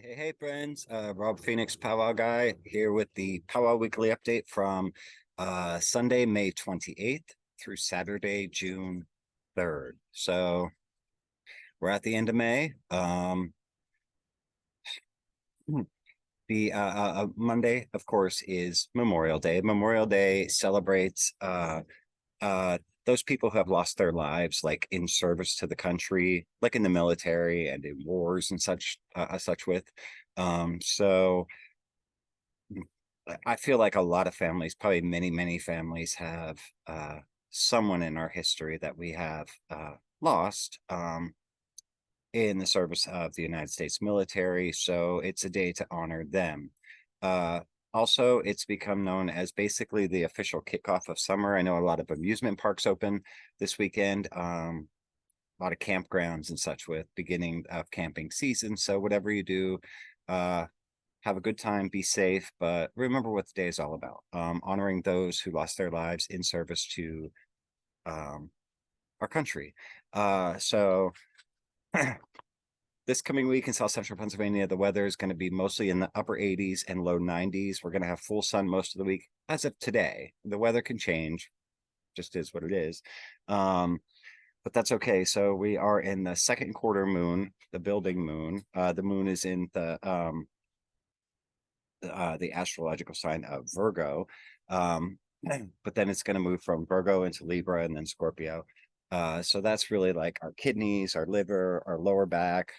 Hey, friends. Rob Phoenix, Powwow Guy, here with the Powwow Weekly Update from Sunday, May 28th through Saturday, June 3rd. So we're at the end of May. The Monday, of course, is Memorial Day. Memorial Day celebrates uh, those people who have lost their lives, like in service to the country, like in the military and in wars and such with. So I feel like a lot of families, probably many families, have someone in our history that we have lost in the service of the United States military. So it's a day to honor them. Uh, Also, it's become known as basically the official kickoff of summer. I know a lot of amusement parks open this weekend, a lot of campgrounds and such with beginning of camping season. So whatever you do, have a good time, be safe, but remember what the day is all about. Honoring those who lost their lives in service to um, our country. So this coming week in South Central Pennsylvania, the weather is going to be mostly in the upper 80s and low 90s. We're going to have full sun most of the week as of today. The weather can change, just is what it is. But that's okay. So we are in the second quarter moon, the building moon. The moon is in the astrological sign of Virgo. But then it's going to move from Virgo into Libra and then Scorpio. So that's really like our kidneys, our liver, our lower back,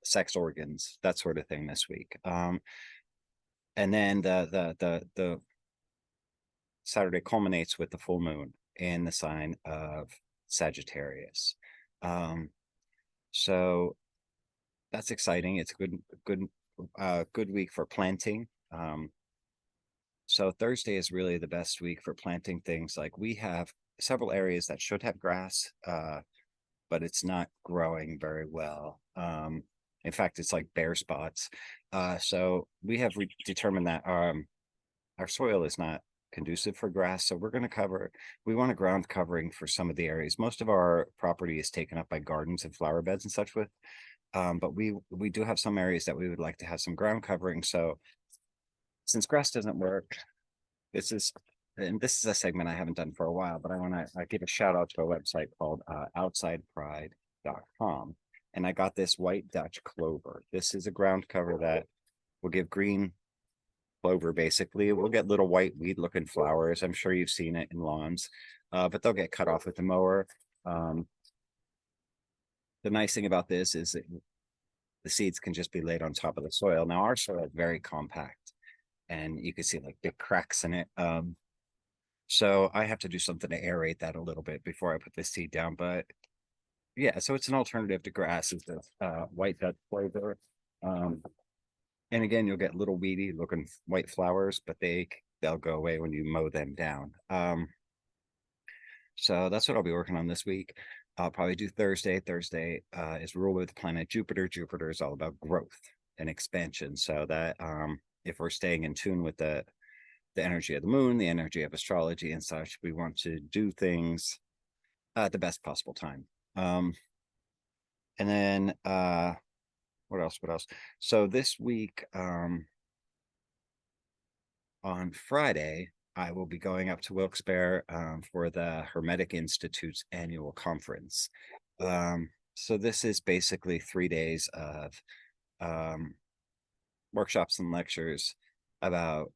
sex organs, that sort of thing this week. And then the Saturday culminates with the full moon in the sign of Sagittarius. So that's exciting. It's a good week for planting. So Thursday is really the best week for planting things. Like we have several areas that should have grass, but it's not growing very well. In fact, it's like bare spots. So we have determined that our soil is not conducive for grass. So we want a ground covering for some of the areas. Most of our property is taken up by gardens and flower beds and such with. But we do have some areas that we would like to have some ground covering. So since grass doesn't work, this is a segment I haven't done for a while, but I want to give a shout out to a website called outsidepride.com. And I got this white Dutch clover. This is a ground cover that will give green clover. Basically, we'll get little white weed looking flowers. I'm sure you've seen it in lawns, but they'll get cut off with the mower. The nice thing about this is that the seeds can just be laid on top of the soil. Now our soil is very compact and you can see like big cracks in it. So I have to do something to aerate that a little bit before I put the seed down. But yeah, so it's an alternative to grass, is the white Dutch clover. And again, you'll get little weedy looking white flowers, but they'll go away when you mow them down. So that's what I'll be working on this week. I'll probably do Thursday. Thursday is ruled with the planet Jupiter. Jupiter is all about growth and expansion. So that if we're staying in tune with the energy of the moon, the energy of astrology and such, we want to do things at the best possible time. And then what else? So this week, on Friday, I will be going up to Wilkes-Barre for the Hermetic Institute's Annual Conference. So this is basically 3 days of workshops and lectures about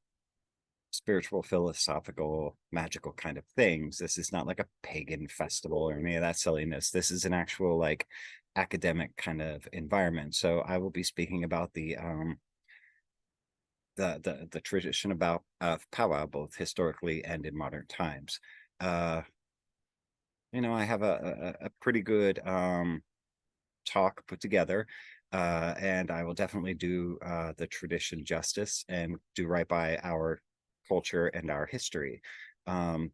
spiritual, philosophical, magical kind of things. This is not like a pagan festival or any of that silliness. This is an actual like academic kind of environment. So I will be speaking about the tradition of powwow, both historically and in modern times. I have a pretty good talk put together, and I will definitely do the tradition justice and do right by our culture and our history. So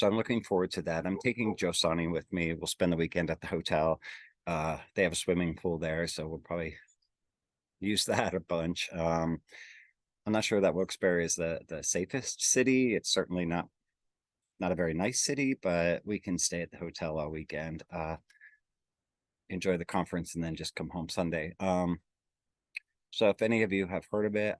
I'm looking forward to that. I'm taking Joe Sonny with me. We'll spend the weekend at the hotel. They have a swimming pool there, so we'll probably use that a bunch. I'm not sure that Wilkes-Barre is the safest city. It's certainly not a very nice city, but we can stay at the hotel all weekend. enjoy the conference and then just come home Sunday. So if any of you have heard of it,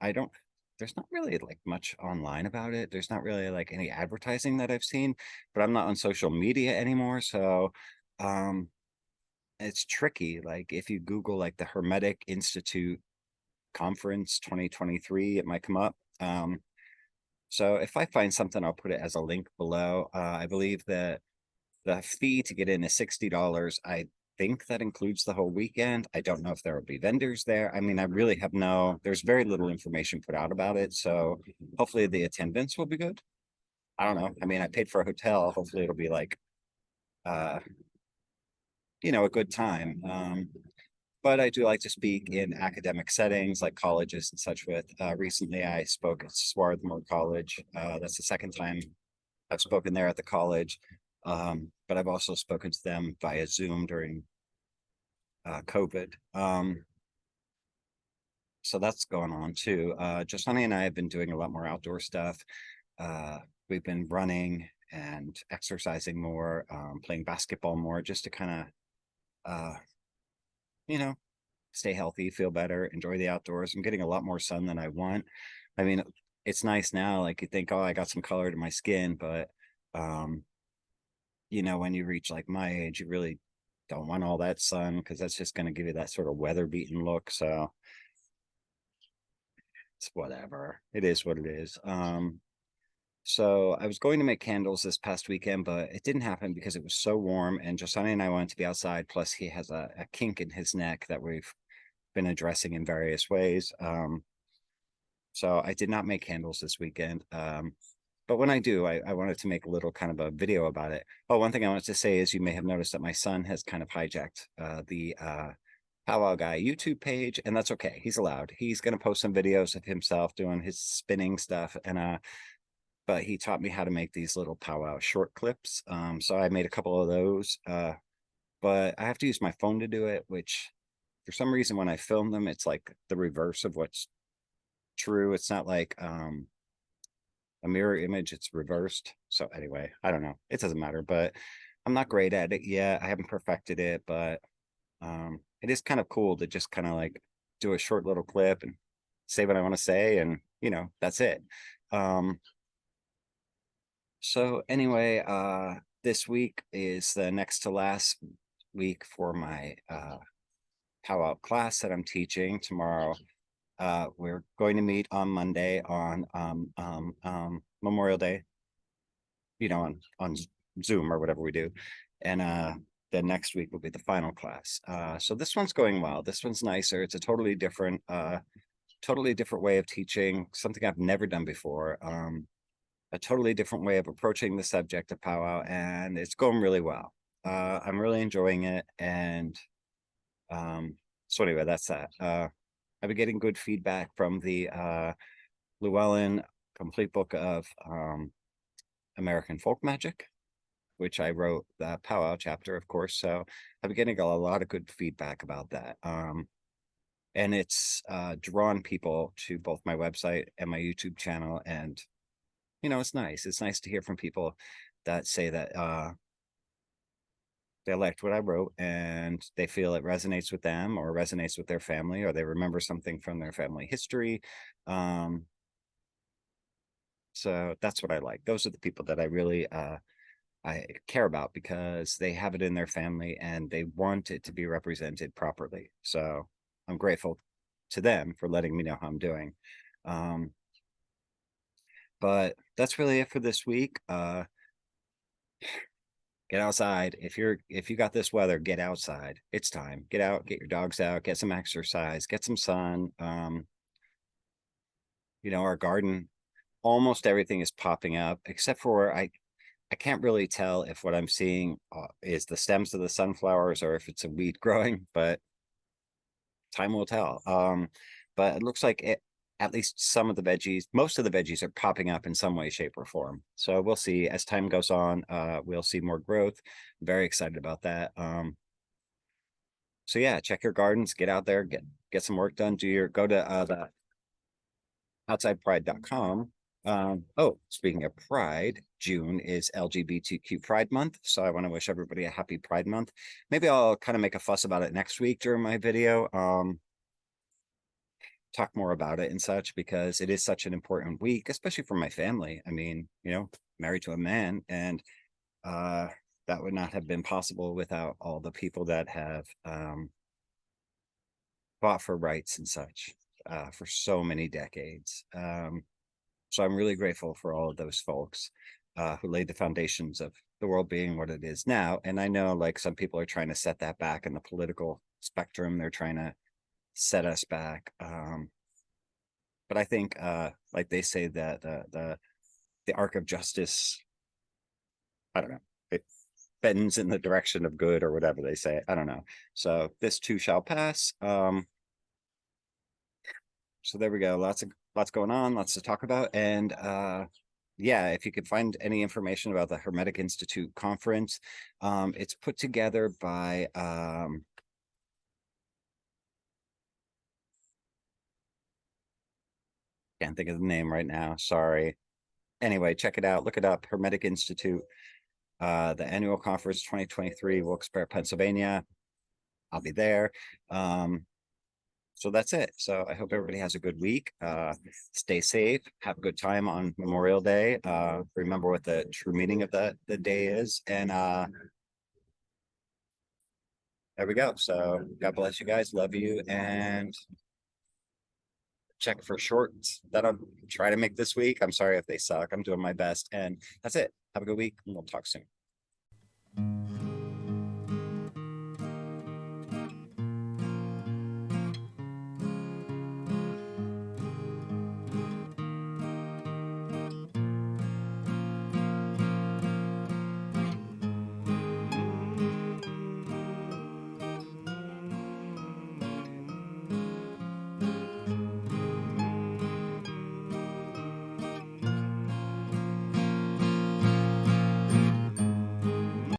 there's not really like much online about it. There's not really like any advertising that I've seen, but I'm not on social media anymore. So um, it's tricky. Like if you Google like the Hermetic Institute Conference 2023, it might come up. So if I find something, I'll put it as a link below. I believe that the fee to get in is $60. I think that includes the whole weekend. I don't know if there will be vendors there. I mean, I really have there's very little information put out about it. So hopefully the attendance will be good. I don't know. I mean, I paid for a hotel. Hopefully it'll be like, uh, a good time. But I do like to speak in academic settings like colleges and such with. Recently, I spoke at Swarthmore College. That's the second time I've spoken there at the college. But I've also spoken to them via Zoom during COVID. So that's going on too. Justani and I have been doing a lot more outdoor stuff. We've been running and exercising more, playing basketball more, just to kind of, you know, stay healthy, feel better, enjoy the outdoors. I'm getting a lot more sun than I want. I mean, it's nice now. Like you think, oh, I got some color to my skin, but when you reach like my age, you really don't want all that sun because that's just going to give you that sort of weather beaten look. So it's whatever. It is what it is. So I was going to make candles this past weekend, but it didn't happen because it was so warm. And Josiah and I wanted to be outside. Plus, he has a kink in his neck that we've been addressing in various ways. So I did not make candles this weekend. But when I do, I wanted to make a little kind of a video about it. Oh, one thing I wanted to say is you may have noticed that my son has kind of hijacked the Powwow Guy YouTube page, and that's okay. He's allowed. He's going to post some videos of himself doing his spinning stuff, and but he taught me how to make these little powwow short clips. So I made a couple of those, but I have to use my phone to do it, which for some reason when I film them, it's like the reverse of what's true. It's not like a mirror image, it's reversed. So anyway, I don't know. It doesn't matter, but I'm not great at it yet. I haven't perfected it, but it is kind of cool to just kind of like do a short little clip and say what I want to say, and that's it. So anyway, this week is the next to last week for my powwow class that I'm teaching tomorrow. We're going to meet on Monday on Memorial Day, on Zoom or whatever we do. And then next week will be the final class. So this one's going well. This one's nicer. It's a totally different way of teaching, something I've never done before. A totally different way of approaching the subject of powwow, and it's going really well. I'm really enjoying it. And so anyway, that's that. I've been getting good feedback from the Llewellyn Complete Book of American Folk Magic, which I wrote the powwow chapter, of course. So I've been getting a lot of good feedback about that. And it's drawn people to both my website and my YouTube channel. And, it's nice. It's nice to hear from people that say that they liked what I wrote and they feel it resonates with them or resonates with their family, or they remember something from their family history. So that's what I like. Those are the people that I really I care about, because they have it in their family and they want it to be represented properly. So I'm grateful to them for letting me know how I'm doing. But that's really it for this week. Get outside. If you got this weather, get outside. It's time. Get out, get your dogs out, get some exercise, get some sun. Our garden, almost everything is popping up except for I can't really tell if what I'm seeing is the stems of the sunflowers or if it's a weed growing, but time will tell. But it looks like at least most of the veggies are popping up in some way, shape, or form. So we'll see as time goes on. We'll see more growth. I'm very excited about that. So yeah, check your gardens, get out there, get some work done. Go to the outsidepride.com Oh, speaking of Pride, June is LGBTQ Pride Month. So I want to wish everybody a happy Pride Month. Maybe I'll kind of make a fuss about it next week during my video. Talk more about it and such because it is such an important week, especially for my family. I mean, married to a man, and uh that would not have been possible without all the people that have fought for rights and such for so many decades. So I'm really grateful for all of those folks who laid the foundations of the world being what it is now. And I know like some people are trying to set that back in the political spectrum. They're trying to set us back. But I think like they say that the arc of justice, I don't know, it bends in the direction of good or whatever they say. I don't know. So this too shall pass. So there we go. Lots going on, lots to talk about. And yeah, if you could find any information about the Hermetic Institute conference, it's put together by can't think of the name right now. Sorry. Anyway, check it out. Look it up. Hermetic Institute, the annual conference 2023, Wilkes-Barre, Pennsylvania. I'll be there. So that's it. So I hope everybody has a good week. Stay safe. Have a good time on Memorial Day. Remember what the true meaning of the day is. And there we go. So God bless you guys. Love you. And check for shorts that I'll try to make this week. I'm sorry if they suck. I'm doing my best. And that's it. Have a good week. And we'll talk soon.